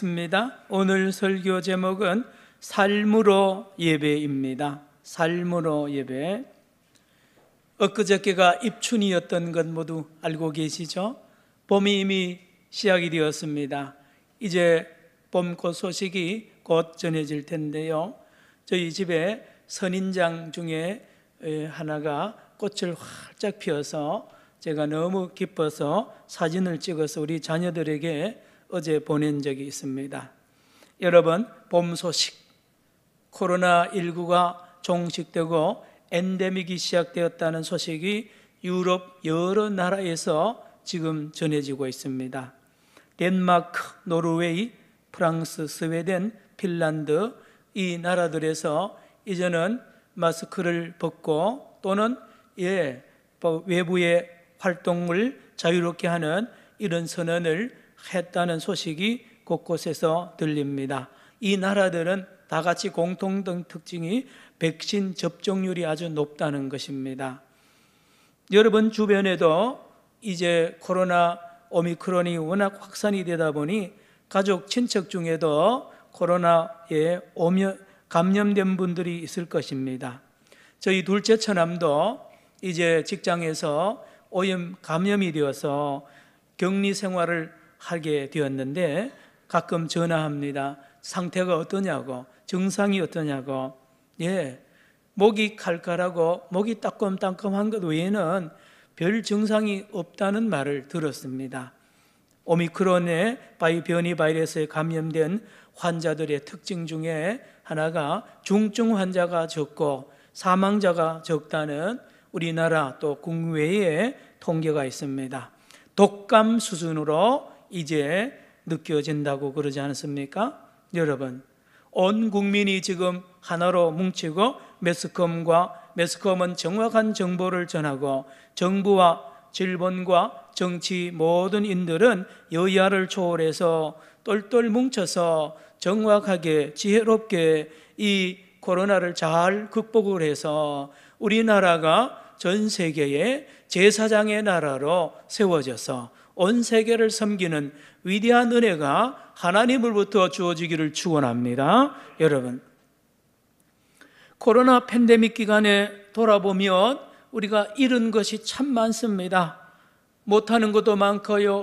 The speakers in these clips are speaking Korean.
입니다. 오늘 설교 제목은 삶으로 예배입니다. 삶으로 예배. 엊그저께가 입춘이었던 것 모두 알고 계시죠? 봄이 이미 시작이 되었습니다. 이제 봄꽃 소식이 곧 전해질 텐데요. 저희 집에 선인장 중에 하나가 꽃을 활짝 피워서 제가 너무 기뻐서 사진을 찍어서 우리 자녀들에게 어제 보낸 적이 있습니다. 여러분, 봄 소식, 코로나19가 종식되고 엔데믹이 시작되었다는 소식이 유럽 여러 나라에서 지금 전해지고 있습니다. 덴마크, 노르웨이, 프랑스, 스웨덴, 핀란드 이 나라들에서 이제는 마스크를 벗고 또는 외부의 활동을 자유롭게 하는 이런 선언을 했다는 소식이 곳곳에서 들립니다. 이 나라들은 다 같이 공통된 특징이 백신 접종률이 아주 높다는 것입니다. 여러분 주변에도 이제 코로나 오미크론이 워낙 확산이 되다 보니 가족 친척 중에도 코로나에 감염된 분들이 있을 것입니다. 저희 둘째 처남도 이제 직장에서 오염 감염이 되어서 격리 생활을 하게 되었는데 가끔 전화합니다. 상태가 어떠냐고, 증상이 어떠냐고. 목이 칼칼하고 목이 따끔따끔한 것 외에는 별 증상이 없다는 말을 들었습니다. 오미크론의 변이 바이러스에 감염된 환자들의 특징 중에 하나가 중증 환자가 적고 사망자가 적다는 우리나라 또 국외의 통계가 있습니다. 독감 수준으로 이제 느껴진다고 그러지 않습니까? 여러분, 온 국민이 지금 하나로 뭉치고 매스컴은 정확한 정보를 전하고 정부와 질본과 정치 모든 인들은 여야를 초월해서 똘똘 뭉쳐서 정확하게 지혜롭게 이 코로나를 잘 극복을 해서 우리나라가 전 세계의 제사장의 나라로 세워져서 온 세계를 섬기는 위대한 은혜가 하나님으로부터 주어지기를 축원합니다. 여러분, 코로나 팬데믹 기간에 돌아보면 우리가 잃은 것이 참 많습니다. 못하는 것도 많고요.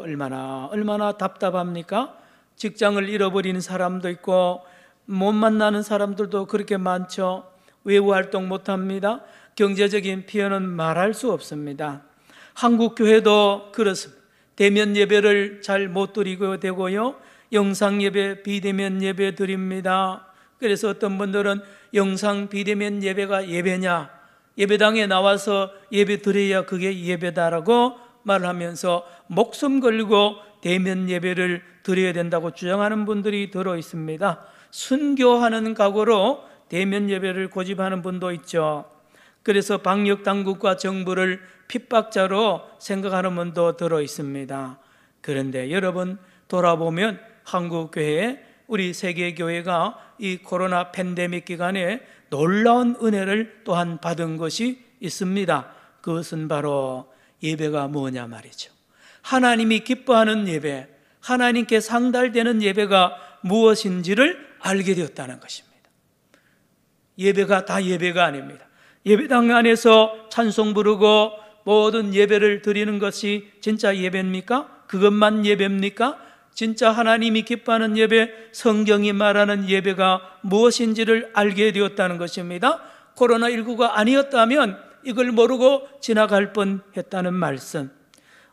얼마나 답답합니까? 직장을 잃어버리는 사람도 있고 못 만나는 사람들도 그렇게 많죠. 외부 활동 못합니다. 경제적인 피해는 말할 수 없습니다. 한국 교회도 그렇습니다. 대면 예배를 잘 못 드리고 되고요. 영상 예배, 비대면 예배 드립니다. 그래서 어떤 분들은 영상 비대면 예배가 예배냐, 예배당에 나와서 예배 드려야 그게 예배다라고 말하면서 목숨 걸고 대면 예배를 드려야 된다고 주장하는 분들이 들어 있습니다. 순교하는 각오로 대면 예배를 고집하는 분도 있죠. 그래서 방역 당국과 정부를 핍박자로 생각하는 분도 들어 있습니다. 그런데 여러분 돌아보면 한국교회, 우리 세계교회가 이 코로나 팬데믹 기간에 놀라운 은혜를 또한 받은 것이 있습니다. 그것은 바로 예배가 뭐냐 말이죠. 하나님이 기뻐하는 예배, 하나님께 상달되는 예배가 무엇인지를 알게 되었다는 것입니다. 예배가 다 예배가 아닙니다. 예배당 안에서 찬송 부르고 모든 예배를 드리는 것이 진짜 예배입니까? 그것만 예배입니까? 진짜 하나님이 기뻐하는 예배, 성경이 말하는 예배가 무엇인지를 알게 되었다는 것입니다. 코로나19가 아니었다면 이걸 모르고 지나갈 뻔했다는 말씀.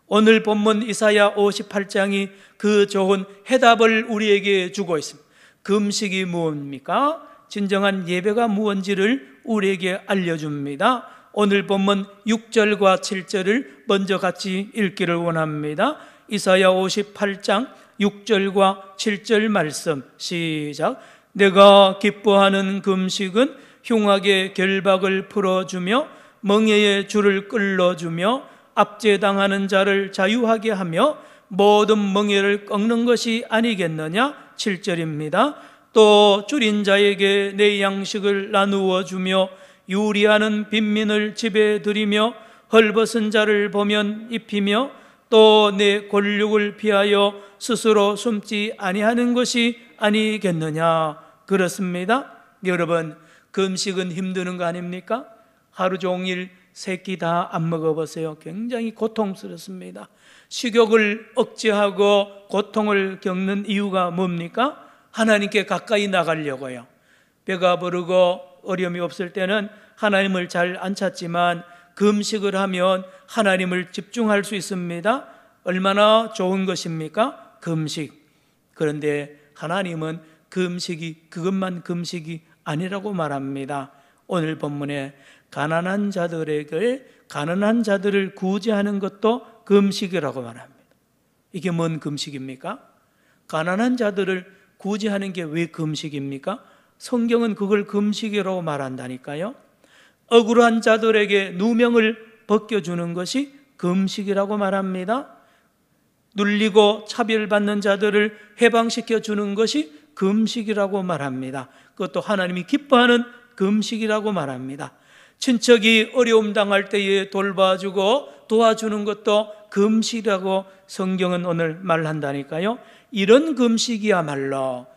오늘 본문 이사야 58장이 그 좋은 해답을 우리에게 주고 있습니다. 금식이 무엇입니까? 진정한 예배가 무엇인지를 우리에게 알려줍니다. 오늘 본문 6절과 7절을 먼저 같이 읽기를 원합니다. 이사야 58장 6절과 7절 말씀 시작. 내가 기뻐하는 금식은 흉악의 결박을 풀어주며 멍에의 줄을 끌어주며 압제당하는 자를 자유하게 하며 모든 멍에를 꺾는 것이 아니겠느냐. 7절입니다. 또 줄인 자에게 내 양식을 나누어 주며 유리하는 빈민을 집에 들이며 헐벗은 자를 보면 입히며 또 내 권력을 피하여 스스로 숨지 아니하는 것이 아니겠느냐. 그렇습니다. 여러분, 금식은 힘드는 거 아닙니까? 하루 종일 세 끼 다 안 먹어보세요. 굉장히 고통스럽습니다. 식욕을 억제하고 고통을 겪는 이유가 뭡니까? 하나님께 가까이 나가려고요. 배가 부르고 어려움이 없을 때는 하나님을 잘 안 찾지만 금식을 하면 하나님을 집중할 수 있습니다. 얼마나 좋은 것입니까? 금식. 그런데 하나님은 금식이 그것만 금식이 아니라고 말합니다. 오늘 본문에 가난한 자들을 구제하는 것도 금식이라고 말합니다. 이게 뭔 금식입니까? 가난한 자들을 구제하는 게 왜 금식입니까? 성경은 그걸 금식이라고 말한다니까요. 억울한 자들에게 누명을 벗겨주는 것이 금식이라고 말합니다. 눌리고 차별받는 자들을 해방시켜 주는 것이 금식이라고 말합니다. 그것도 하나님이 기뻐하는 금식이라고 말합니다. 친척이 어려움 당할 때에 돌봐주고 도와주는 것도 금식이라고 성경은 오늘 말한다니까요. 이런 금식이야말로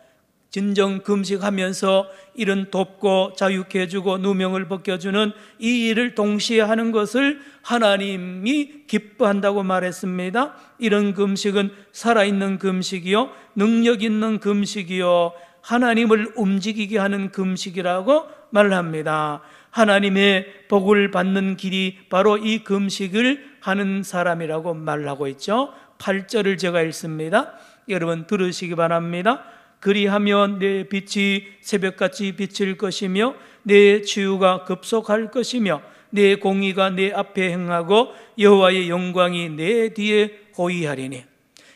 진정 금식하면서 이런 돕고 자유케해주고 누명을 벗겨주는 이 일을 동시에 하는 것을 하나님이 기뻐한다고 말했습니다. 이런 금식은 살아있는 금식이요, 능력 있는 금식이요, 하나님을 움직이게 하는 금식이라고 말합니다. 하나님의 복을 받는 길이 바로 이 금식을 하는 사람이라고 말하고 있죠. 8절을 제가 읽습니다. 여러분 들으시기 바랍니다. 그리하면 내 빛이 새벽같이 비칠 것이며 내 치유가 급속할 것이며 내 공의가 내 앞에 행하고 여호와의 영광이 내 뒤에 호위하리니.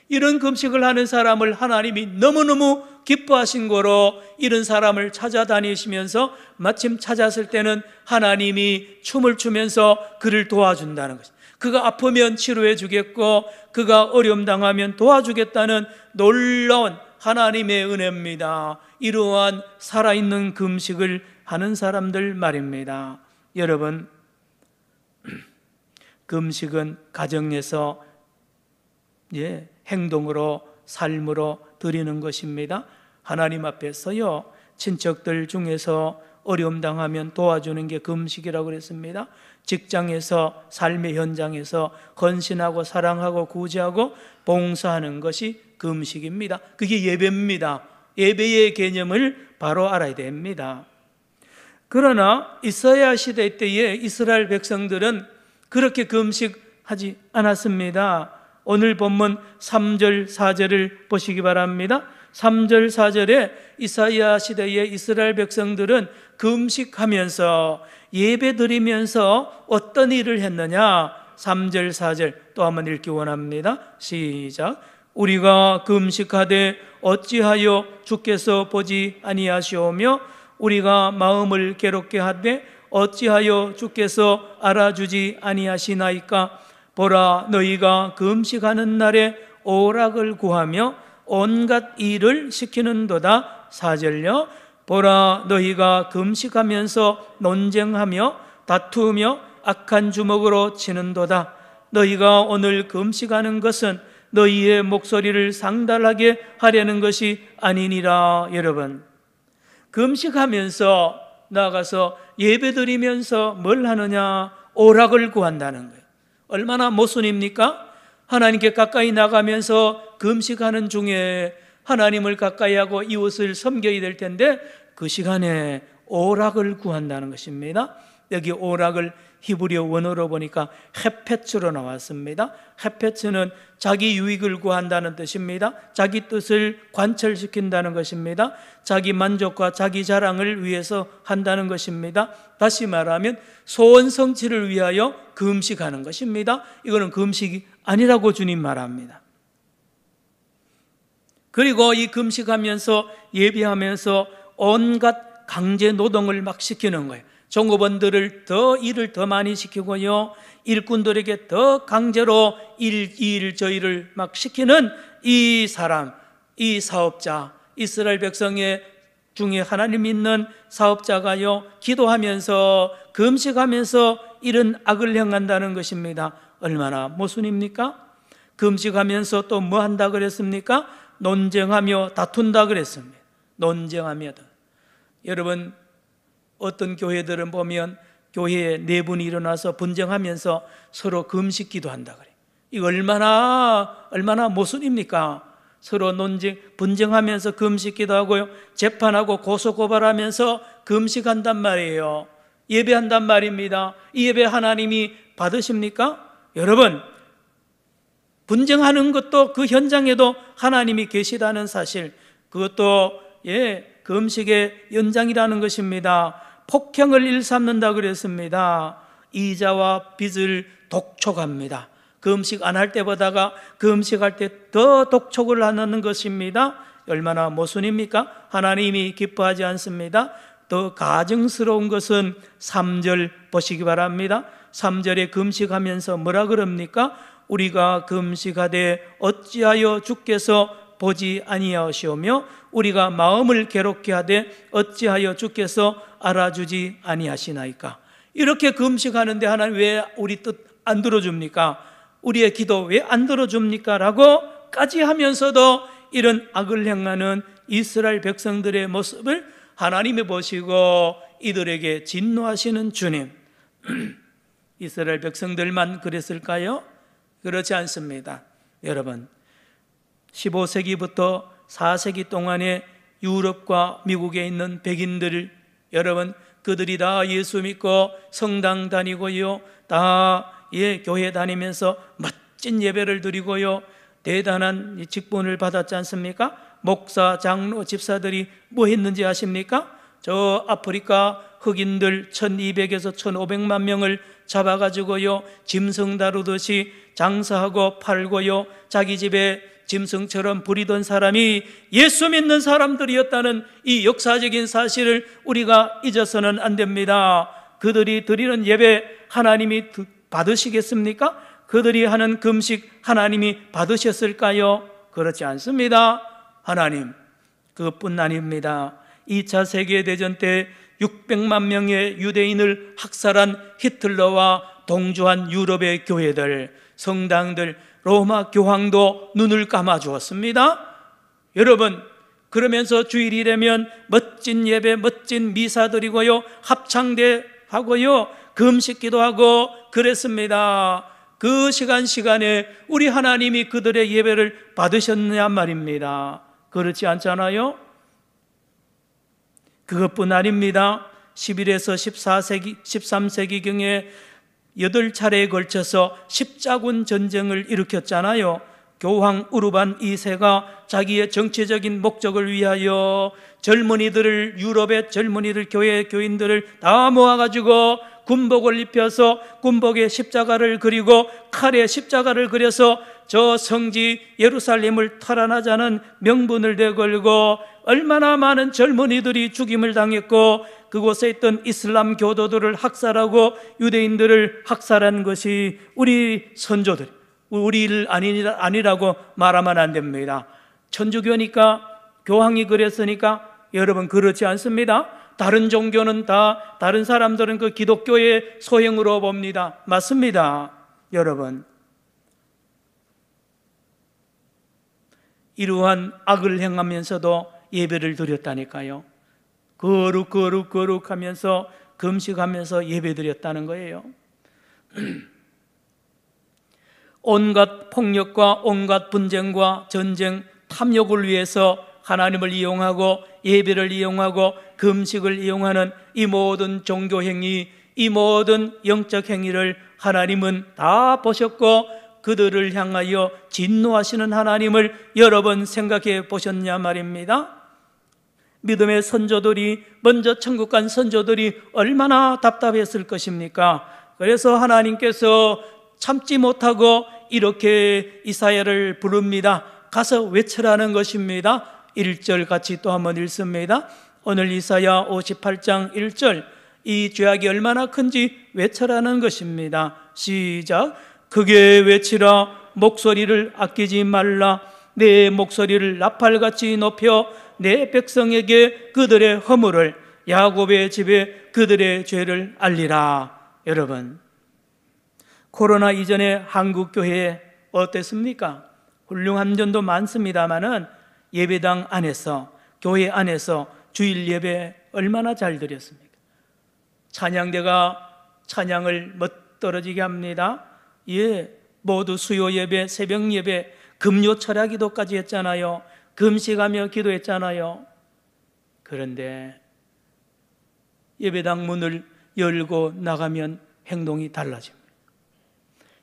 이런 금식을 하는 사람을 하나님이 너무너무 기뻐하신 거로 이런 사람을 찾아다니시면서 마침 찾았을 때는 하나님이 춤을 추면서 그를 도와준다는 것입니다. 그가 아프면 치료해 주겠고 그가 어려움 당하면 도와주겠다는 놀라운 하나님의 은혜입니다. 이러한 살아있는 금식을 하는 사람들 말입니다. 여러분, 금식은 가정에서 행동으로 삶으로 드리는 것입니다. 하나님 앞에서요, 친척들 중에서 어려움 당하면 도와주는 게 금식이라고 그랬습니다. 직장에서 삶의 현장에서 헌신하고 사랑하고 구제하고 봉사하는 것이 금식입니다. 그게 예배입니다. 예배의 개념을 바로 알아야 됩니다. 그러나 이사야 시대 때에 이스라엘 백성들은 그렇게 금식하지 않았습니다. 오늘 본문 3절 4절을 보시기 바랍니다. 3절 4절에 이사야 시대의 이스라엘 백성들은 금식하면서 예배드리면서 어떤 일을 했느냐? 3절 4절 또 한번 읽기 원합니다. 시작. 우리가 금식하되 어찌하여 주께서 보지 아니하시오며 우리가 마음을 괴롭게 하되 어찌하여 주께서 알아주지 아니하시나이까? 보라, 너희가 금식하는 날에 오락을 구하며 온갖 일을 시키는도다. 4절요. 보라, 너희가 금식하면서 논쟁하며 다투며 악한 주먹으로 치는도다. 너희가 오늘 금식하는 것은 너희의 목소리를 상달하게 하려는 것이 아니니라. 여러분, 금식하면서 나가서 예배드리면서 뭘 하느냐? 오락을 구한다는 거예요. 얼마나 모순입니까? 하나님께 가까이 나가면서 금식하는 중에 하나님을 가까이 하고 이웃을 섬겨야 될 텐데 그 시간에 오락을 구한다는 것입니다. 여기 오락을 히브리어 원어로 보니까 헤페츠로 나왔습니다. 헤페츠는 자기 유익을 구한다는 뜻입니다. 자기 뜻을 관철시킨다는 것입니다. 자기 만족과 자기 자랑을 위해서 한다는 것입니다. 다시 말하면 소원 성취를 위하여 금식하는 것입니다. 이거는 금식이 아니라고 주님 말합니다. 그리고 이 금식하면서 예배하면서 온갖 강제 노동을 막 시키는 거예요. 종업원들을 일을 더 많이 시키고요, 일꾼들에게 더 강제로 이 일 저 일을 막 시키는 이 사람, 이 사업자, 이스라엘 백성의 중에 하나님 믿는 사업자가요, 기도하면서 금식하면서 이런 악을 행한다는 것입니다. 얼마나 모순입니까? 금식하면서 또 뭐 한다 그랬습니까? 논쟁하며 다툰다 그랬습니다. 논쟁하며. 여러분, 어떤 교회들은 보면 교회에 네 분이 일어나서 분쟁하면서 서로 금식 기도한다 그래요. 이거 얼마나 모순입니까? 서로 분쟁하면서 금식 기도하고요, 재판하고 고소고발하면서 금식한단 말이에요. 예배한단 말입니다. 이 예배 하나님이 받으십니까? 여러분, 분쟁하는 것도 그 현장에도 하나님이 계시다는 사실, 그것도 금식의 연장이라는 것입니다. 폭행을 일삼는다 그랬습니다. 이자와 빚을 독촉합니다. 금식 안 할 때보다가 금식할 때 더 독촉을 하는 것입니다. 얼마나 모순입니까? 하나님이 기뻐하지 않습니다. 더 가증스러운 것은 3절 보시기 바랍니다. 3절에 금식하면서 뭐라 그럽니까? 우리가 금식하되 어찌하여 주께서 보지 아니하시오며 우리가 마음을 괴롭게 하되 어찌하여 주께서 알아주지 아니하시나이까. 이렇게 금식하는데 하나님 왜 우리 뜻 안 들어줍니까? 우리의 기도 왜 안 들어줍니까? 라고까지 하면서도 이런 악을 행하는 이스라엘 백성들의 모습을 하나님이 보시고 이들에게 진노하시는 주님. 이스라엘 백성들만 그랬을까요? 그렇지 않습니다. 여러분, 15세기부터 4세기 동안에 유럽과 미국에 있는 백인들, 여러분, 그들이 다 예수 믿고 성당 다니고요, 다 교회 다니면서 멋진 예배를 드리고요, 대단한 직분을 받았지 않습니까? 목사, 장로, 집사들이 뭐 했는지 아십니까? 저 아프리카 흑인들 1200에서 1500만 명을 잡아가지고요, 짐승 다루듯이 장사하고 팔고요, 자기 집에 짐승처럼 부리던 사람이 예수 믿는 사람들이었다는 이 역사적인 사실을 우리가 잊어서는 안 됩니다. 그들이 드리는 예배 하나님이 받으시겠습니까? 그들이 하는 금식 하나님이 받으셨을까요? 그렇지 않습니다. 하나님, 그뿐 아닙니다. 2차 세계대전 때 600만 명의 유대인을 학살한 히틀러와 동조한 유럽의 교회들, 성당들, 로마 교황도 눈을 감아 주었습니다. 여러분, 그러면서 주일이 되면 멋진 예배, 멋진 미사 드리고요, 합창대 하고요, 금식 기도하고 그랬습니다. 그 시간에 우리 하나님이 그들의 예배를 받으셨냐 말입니다. 그렇지 않잖아요? 그것뿐 아닙니다. 11에서 13세기경에 8차례에 걸쳐서 십자군 전쟁을 일으켰잖아요. 교황 우르반 2세가 자기의 정치적인 목적을 위하여 유럽의 젊은이들, 교인들을 다 모아가지고 군복을 입혀서 군복에 십자가를 그리고 칼에 십자가를 그려서 저 성지 예루살렘을 탈환하자는 명분을 내걸고 얼마나 많은 젊은이들이 죽임을 당했고 그곳에 있던 이슬람 교도들을 학살하고 유대인들을 학살한 것이 우리 선조들, 우리 일 아니라고 말하면 안 됩니다. 천주교니까, 교황이 그랬으니까 여러분 그렇지 않습니다. 다른 종교는 다른 사람들은 그 기독교의 소행으로 봅니다. 맞습니다. 여러분, 이러한 악을 행하면서도 예배를 드렸다니까요. 거룩 하면서 금식하면서 예배 드렸다는 거예요. 온갖 폭력과 온갖 분쟁과 전쟁, 탐욕을 위해서 하나님을 이용하고 예배를 이용하고 금식을 이용하는 이 모든 종교 행위, 이 모든 영적 행위를 하나님은 다 보셨고 그들을 향하여 진노하시는 하나님을 여러 번 생각해 보셨냐 말입니다. 믿음의 선조들이, 먼저 천국 간 선조들이 얼마나 답답했을 것입니까? 그래서 하나님께서 참지 못하고 이렇게 이사야를 부릅니다. 가서 외치라는 것입니다. 1절 같이 또 한번 읽습니다. 오늘 이사야 58장 1절, 이 죄악이 얼마나 큰지 외쳐라는 것입니다. 시작. 크게 외치라. 목소리를 아끼지 말라. 내 목소리를 나팔같이 높여 내 백성에게 그들의 허물을, 야곱의 집에 그들의 죄를 알리라. 여러분, 코로나 이전에 한국 교회에 어땠습니까? 훌륭한 점도 많습니다마는 예배당 안에서, 교회 안에서 주일 예배 얼마나 잘 드렸습니까? 찬양대가 찬양을 멋들어지게 합니다. 예, 모두 수요 예배, 새벽 예배, 금요 철야 기도까지 했잖아요. 금식하며 기도했잖아요. 그런데 예배당 문을 열고 나가면 행동이 달라집니다.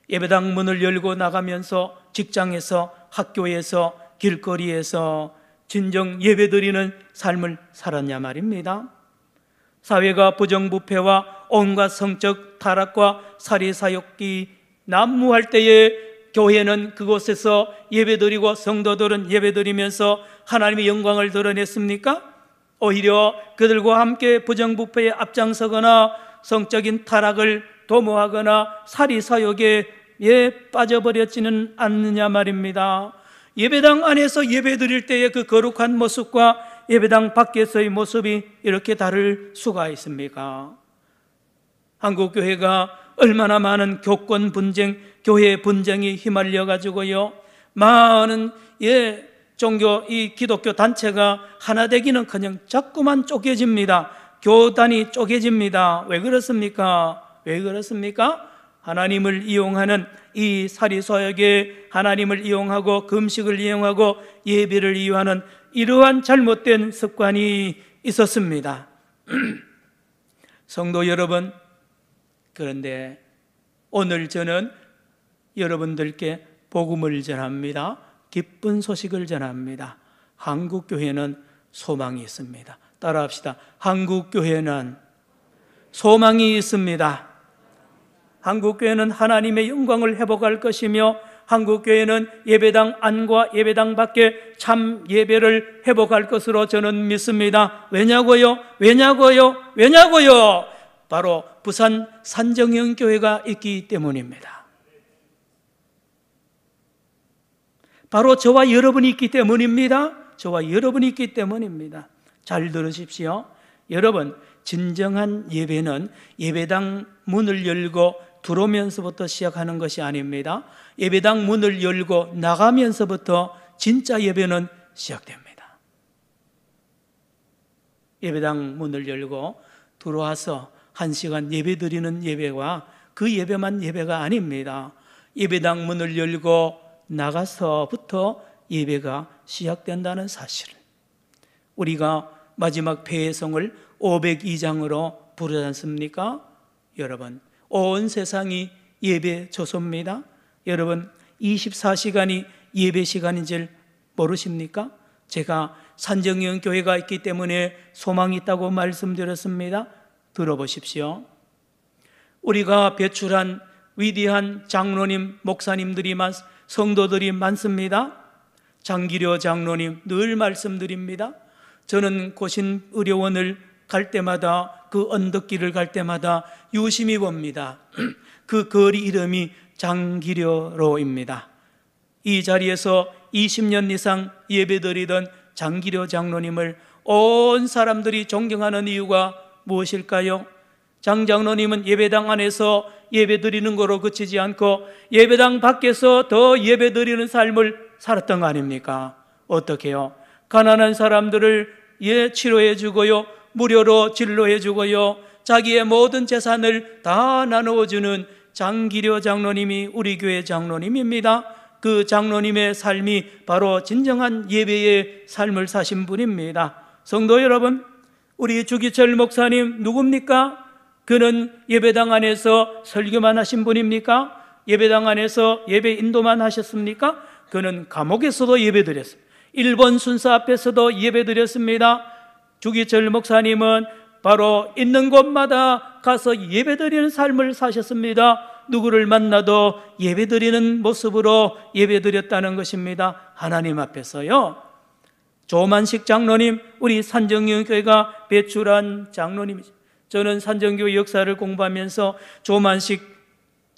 예배당 문을 열고 나가면서 직장에서, 학교에서, 길거리에서 진정 예배드리는 삶을 살았냐 말입니다. 사회가 부정부패와 온갖 성적 타락과 사리사욕이 난무할 때에 교회는 그곳에서 예배드리고 성도들은 예배드리면서 하나님의 영광을 드러냈습니까? 오히려 그들과 함께 부정부패에 앞장서거나 성적인 타락을 도모하거나 사리사욕에 빠져버렸지는 않느냐 말입니다. 예배당 안에서 예배드릴 때의 그 거룩한 모습과 예배당 밖에서의 모습이 이렇게 다를 수가 있습니까? 한국교회가 얼마나 많은 교권 분쟁, 교회 분쟁이 휘말려 가지고요, 많은 종교, 이 기독교 단체가 하나 되기는커녕 자꾸만 쪼개집니다. 교단이 쪼개집니다. 왜 그렇습니까? 왜 그렇습니까? 하나님을 이용하는 이 사리사욕에 하나님을 이용하고 금식을 이용하고 예배를 이용하는 이러한 잘못된 습관이 있었습니다. 성도 여러분, 그런데 오늘 저는 여러분들께 복음을 전합니다. 기쁜 소식을 전합니다. 한국교회는 소망이 있습니다. 따라합시다. 한국교회는 소망이 있습니다. 한국교회는 하나님의 영광을 회복할 것이며 한국교회는 예배당 안과 예배당 밖에 참 예배를 회복할 것으로 저는 믿습니다. 왜냐고요? 바로 부산 산정형교회가 있기 때문입니다. 바로 저와 여러분이 있기 때문입니다. 저와 여러분이 있기 때문입니다. 잘 들으십시오. 여러분, 진정한 예배는 예배당 문을 열고 들어오면서부터 시작하는 것이 아닙니다. 예배당 문을 열고 나가면서부터 진짜 예배는 시작됩니다. 예배당 문을 열고 들어와서 1시간 예배 드리는 예배와 그 예배만 예배가 아닙니다. 예배당 문을 열고 나가서부터 예배가 시작된다는 사실을, 우리가 마지막 폐회성을 502장으로 부르지 않습니까? 여러분, 온 세상이 예배 조소입니다. 여러분, 24시간이 예배 시간인 줄 모르십니까? 제가 산정형 교회가 있기 때문에 소망이 있다고 말씀드렸습니다. 들어보십시오. 우리가 배출한 위대한 장로님, 목사님들이 성도들이 많습니다. 장기려 장로님 늘 말씀드립니다. 저는 고신 의료원을 갈 때마다, 그 언덕길을 갈 때마다 유심히 봅니다. 그 거리 이름이 장기려로입니다. 이 자리에서 20년 이상 예배드리던 장기려 장로님을 온 사람들이 존경하는 이유가 무엇일까요? 장 장로님은 예배당 안에서 예배드리는 거로 그치지 않고 예배당 밖에서 더 예배드리는 삶을 살았던 거 아닙니까? 어떻게요? 가난한 사람들을 치료해 주고요, 무료로 진료해 주고요, 자기의 모든 재산을 다 나누어주는 장기려 장로님이 우리 교회 장로님입니다. 그 장로님의 삶이 바로 진정한 예배의 삶을 사신 분입니다. 성도 여러분, 우리 주기철 목사님 누굽니까? 그는 예배당 안에서 설교만 하신 분입니까? 예배당 안에서 예배 인도만 하셨습니까? 그는 감옥에서도 예배드렸습니다. 일본 순사 앞에서도 예배드렸습니다. 주기철 목사님은 바로 있는 곳마다 가서 예배드리는 삶을 사셨습니다. 누구를 만나도 예배드리는 모습으로 예배드렸다는 것입니다. 하나님 앞에서요. 조만식 장로님, 우리 산정교회가 배출한 장로님이죠. 저는 산정교회 역사를 공부하면서 조만식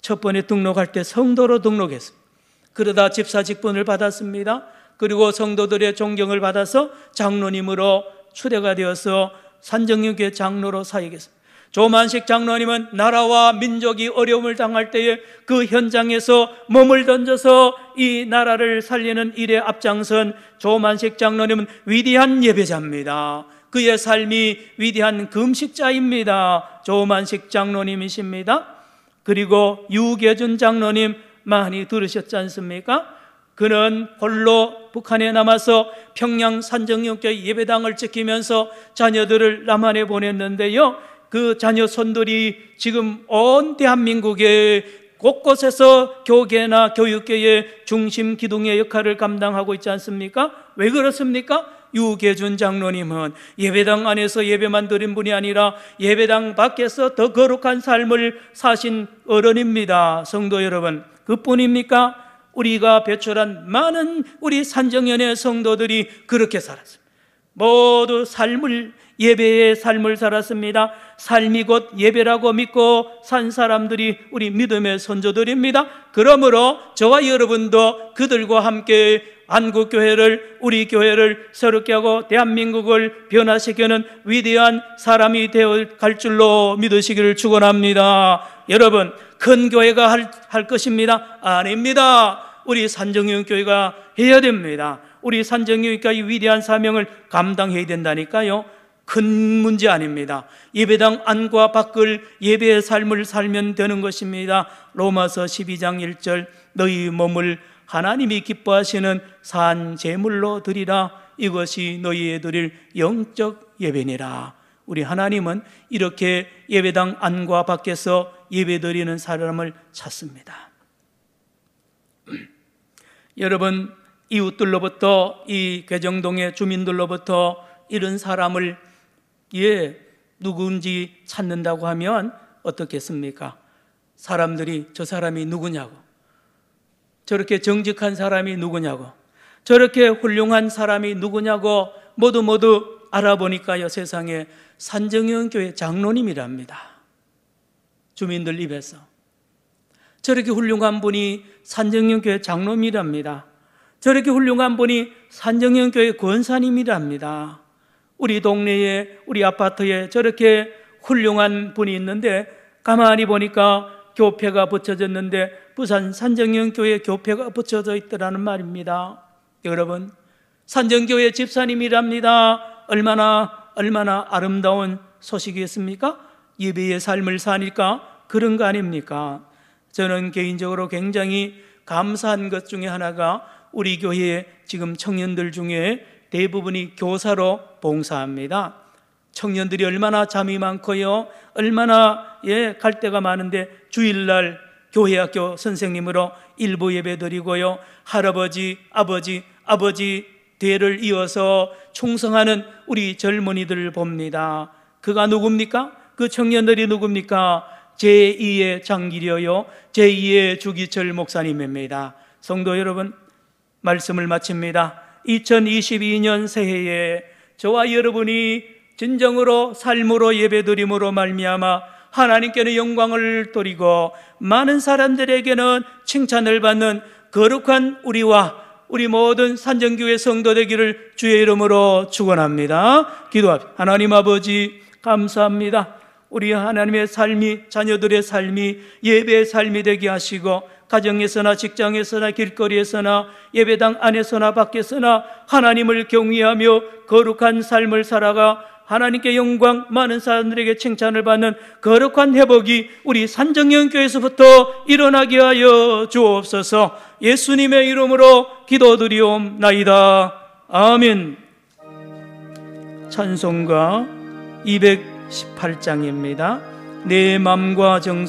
첫 번에 등록할 때 성도로 등록했습니다. 그러다 집사 직분을 받았습니다. 그리고 성도들의 존경을 받아서 장로님으로 추대가 되어서 산정교회 장로로 사역했습니다. 조만식 장로님은 나라와 민족이 어려움을 당할 때에 그 현장에서 몸을 던져서 이 나라를 살리는 일에 앞장선 조만식 장로님은 위대한 예배자입니다. 그의 삶이 위대한 금식자입니다. 조만식 장로님이십니다. 그리고 유계준 장로님 많이 들으셨지 않습니까? 그는 홀로 북한에 남아서 평양 산정역교회 예배당을 지키면서 자녀들을 남한에 보냈는데요, 그 자녀 손들이 지금 온 대한민국의 곳곳에서 교계나 교육계의 중심 기둥의 역할을 감당하고 있지 않습니까? 왜 그렇습니까? 유계준 장로님은 예배당 안에서 예배만 드린 분이 아니라 예배당 밖에서 더 거룩한 삶을 사신 어른입니다. 성도 여러분, 그뿐입니까? 우리가 배출한 많은 우리 산정연의 성도들이 그렇게 살았습니다. 모두 예배의 삶을 살았습니다. 삶이 곧 예배라고 믿고 산 사람들이 우리 믿음의 선조들입니다. 그러므로 저와 여러분도 그들과 함께 한국교회를, 우리 교회를 새롭게 하고 대한민국을 변화시키는 위대한 사람이 되어 갈 줄로 믿으시기를 축원합니다. 여러분, 큰 교회가 할 것입니다? 아닙니다. 우리 산정연교회가 해야 됩니다. 우리 산정연교회가 이 위대한 사명을 감당해야 된다니까요. 큰 문제 아닙니다. 예배당 안과 밖을 예배의 삶을 살면 되는 것입니다. 로마서 12장 1절, 너희 몸을 하나님이 기뻐하시는 산 제물로 드리라. 이것이 너희의 드릴 영적 예배니라. 우리 하나님은 이렇게 예배당 안과 밖에서 예배 드리는 사람을 찾습니다. 여러분, 이웃들로부터, 이 괴정동의 주민들로부터 이런 사람을 누군지 찾는다고 하면 어떻겠습니까? 사람들이 저 사람이 누구냐고, 저렇게 정직한 사람이 누구냐고, 저렇게 훌륭한 사람이 누구냐고 모두 알아보니까요, 세상에 산정연교회 장로님이랍니다. 주민들 입에서 저렇게 훌륭한 분이 산정연교회 장로님이랍니다. 저렇게 훌륭한 분이 산정연교회 권사님이랍니다. 우리 동네에, 우리 아파트에 저렇게 훌륭한 분이 있는데 가만히 보니까 교패가 붙여졌는데 부산 산정연교회 교패가 붙여져 있더라는 말입니다. 여러분, 산정교회 집사님이랍니다. 얼마나 아름다운 소식이었습니까? 예배의 삶을 사니까 그런 거 아닙니까? 저는 개인적으로 굉장히 감사한 것 중에 하나가 우리 교회에 지금 청년들 중에 대부분이 교사로 봉사합니다. 청년들이 얼마나 잠이 많고요, 얼마나 갈 데가 많은데 주일날 교회학교 선생님으로 일부 예배 드리고요, 할아버지, 아버지 대를 이어서 충성하는 우리 젊은이들을 봅니다. 그가 누굽니까? 그 청년들이 누굽니까? 제2의 장기려요, 제2의 주기철 목사님입니다. 성도 여러분, 말씀을 마칩니다. 2022년 새해에 저와 여러분이 진정으로 삶으로 예배드림으로 말미암아 하나님께는 영광을 돌리고 많은 사람들에게는 칭찬을 받는 거룩한 우리와 우리 모든 산정교회 성도 되기를 주의 이름으로 축원합니다. 기도합시다. 하나님 아버지, 감사합니다. 우리 하나님의 삶이, 자녀들의 삶이 예배의 삶이 되게 하시고 가정에서나 직장에서나 길거리에서나 예배당 안에서나 밖에서나 하나님을 경외하며 거룩한 삶을 살아가 하나님께 영광, 많은 사람들에게 칭찬을 받는 거룩한 회복이 우리 산정연교회에서부터 일어나게 하여 주옵소서. 예수님의 이름으로 기도드리옵나이다. 아멘. 찬송가 218장입니다. 내 맘과 정